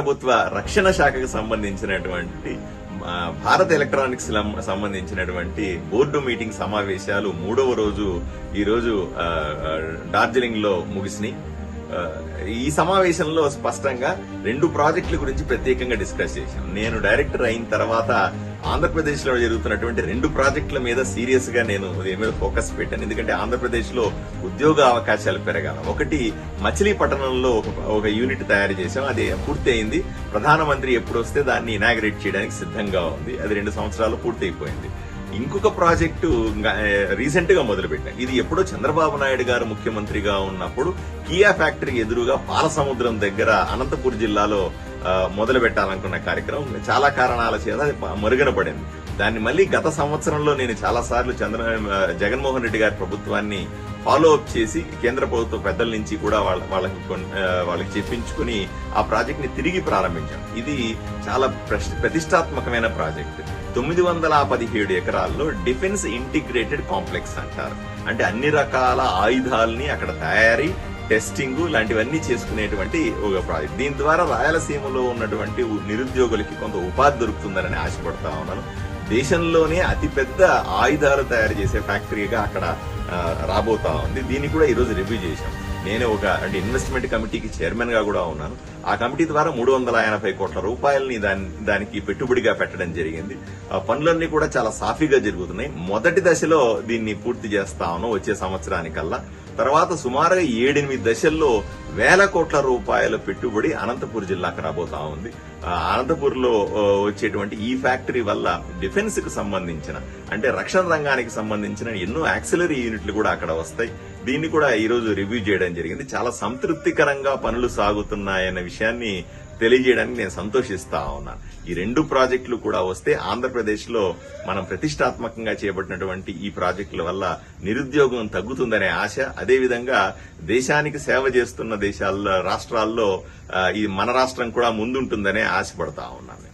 ప్రభుత్వ రక్షణ శాఖకు సంబంధించినటువంటి భారత్ ఎలక్ట్రానిక్స్ సంబంధించినటువంటి బోర్డు మీటింగ్ సమావేశాలు 3వ రోజు ఈ రోజు డార్జిలింగ్ లో ముగిసినాయి. ఈ సమావేశంలో స్పష్టంగా 2 ప్రాజెక్టుల గురించి ప్రత్యేకంగా డిస్కస్ చేశాం. నేను డైరెక్టర్ అయిన తర్వాత ఆంధ్రప్రదేశ్ లో జరుగుతున్నటువంటి 2 ప్రాజెక్టుల మీద సీరియస్ గా నేను దీని మీద ఫోకస్ పెట్టాను. ఎందుకంటే ఆంధ్రప్రదేశ్ లో ఉద్యోగ అవకాశాలు పెరగాలి. ఒకటి మచిలీపట్నంలో ఒక యూనిట్ తయారు చేశాం, అది పూర్తి అయింది. ప్రధానమంత్రి ఎప్పుడు వస్తే దాన్ని ఇనాగ్రేట్ చేయడానికి సిద్ధంగా ఉంది. అది 2 సంవత్సరాలు పూర్తి అయిపోయింది. ఇంకొక ప్రాజెక్టు రీసెంట్ గా మొదలుపెట్టాం. ఇది ఎప్పుడో చంద్రబాబు నాయుడు గారు ముఖ్యమంత్రిగా ఉన్నప్పుడు కియా ఫ్యాక్టరీ ఎదురుగా పాలసముద్రం దగ్గర అనంతపూర్ జిల్లాలో మొదలు పెట్టాలనుకున్న కార్యక్రమం చాలా కారణాల చేత అది మరుగున పడింది. దాన్ని మళ్ళీ గత సంవత్సరంలో నేను చాలా సార్లు జగన్మోహన్ రెడ్డి గారి ప్రభుత్వాన్ని ఫాలో అప్ చేసి కేంద్ర ప్రభుత్వ పెద్దల నుంచి కూడా వాళ్ళకి చెప్పించుకుని ఆ ప్రాజెక్ట్ ని తిరిగి ప్రారంభించాం. ఇది చాలా ప్రతిష్టాత్మకమైన ప్రాజెక్ట్. 917 ఎకరాల్లో డిఫెన్స్ ఇంటిగ్రేటెడ్ కాంప్లెక్స్ అంటారు. అంటే అన్ని రకాల ఆయుధాలని అక్కడ తయారీ, టెస్టింగ్ లాంటివన్నీ చేసుకునేటువంటి ఒక ప్రాజెక్ట్. దీని ద్వారా రాయలసీమలో ఉన్నటువంటి నిరుద్యోగులకి కొంత ఉపాధి దొరుకుతుందని ఆశపడతా ఉన్నాను. దేశంలోనే అతిపెద్ద ఆయుధాలు తయారు చేసే ఫ్యాక్టరీగా అక్కడ రాబోతా ఉంది. దీన్ని కూడా ఈరోజు రివ్యూ చేశాం. నేను అంటే ఇన్వెస్ట్మెంట్ కమిటీకి చైర్మన్ గా కూడా ఉన్నాను. ఆ కమిటీ ద్వారా 380 కోట్ల రూపాయలని దానికి పెట్టుబడిగా పెట్టడం జరిగింది. పనులన్నీ కూడా చాలా సాఫీగా జరుగుతున్నాయి. మొదటి దశలో దీన్ని పూర్తి చేస్తా ఉన్నాం వచ్చే సంవత్సరానికల్లా. తర్వాత సుమారుగా 7-8 దశల్లో 1,000 కోట్ల రూపాయల పెట్టుబడి అనంతపూర్ జిల్లాకు రాబోతా ఉంది. అనంతపూర్ లో వచ్చేటువంటి ఈ ఫ్యాక్టరీ వల్ల డిఫెన్స్ కు సంబంధించిన అంటే రక్షణ రంగానికి సంబంధించిన ఎన్నో యాక్సిలరీ యూనిట్లు కూడా అక్కడ వస్తాయి. దీన్ని కూడా ఈ రోజు రివ్యూ చేయడం జరిగింది. చాలా సంతృప్తికరంగా పనులు సాగుతున్నాయన్న విషయాన్ని తెలియజేయడానికి నేను సంతోషిస్తా ఉన్నాను. ఈ 2 ప్రాజెక్టులు కూడా వస్తే ఆంధ్రప్రదేశ్ లో మనం ప్రతిష్టాత్మకంగా చేపట్టినటువంటి ఈ ప్రాజెక్టుల వల్ల నిరుద్యోగం తగ్గుతుందనే ఆశ, అదేవిధంగా దేశానికి సేవ చేస్తున్న రాష్ట్రాల్లో ఈ మన రాష్ట్రం కూడా ముందుంటుందనే ఆశపడతా ఉన్నాను.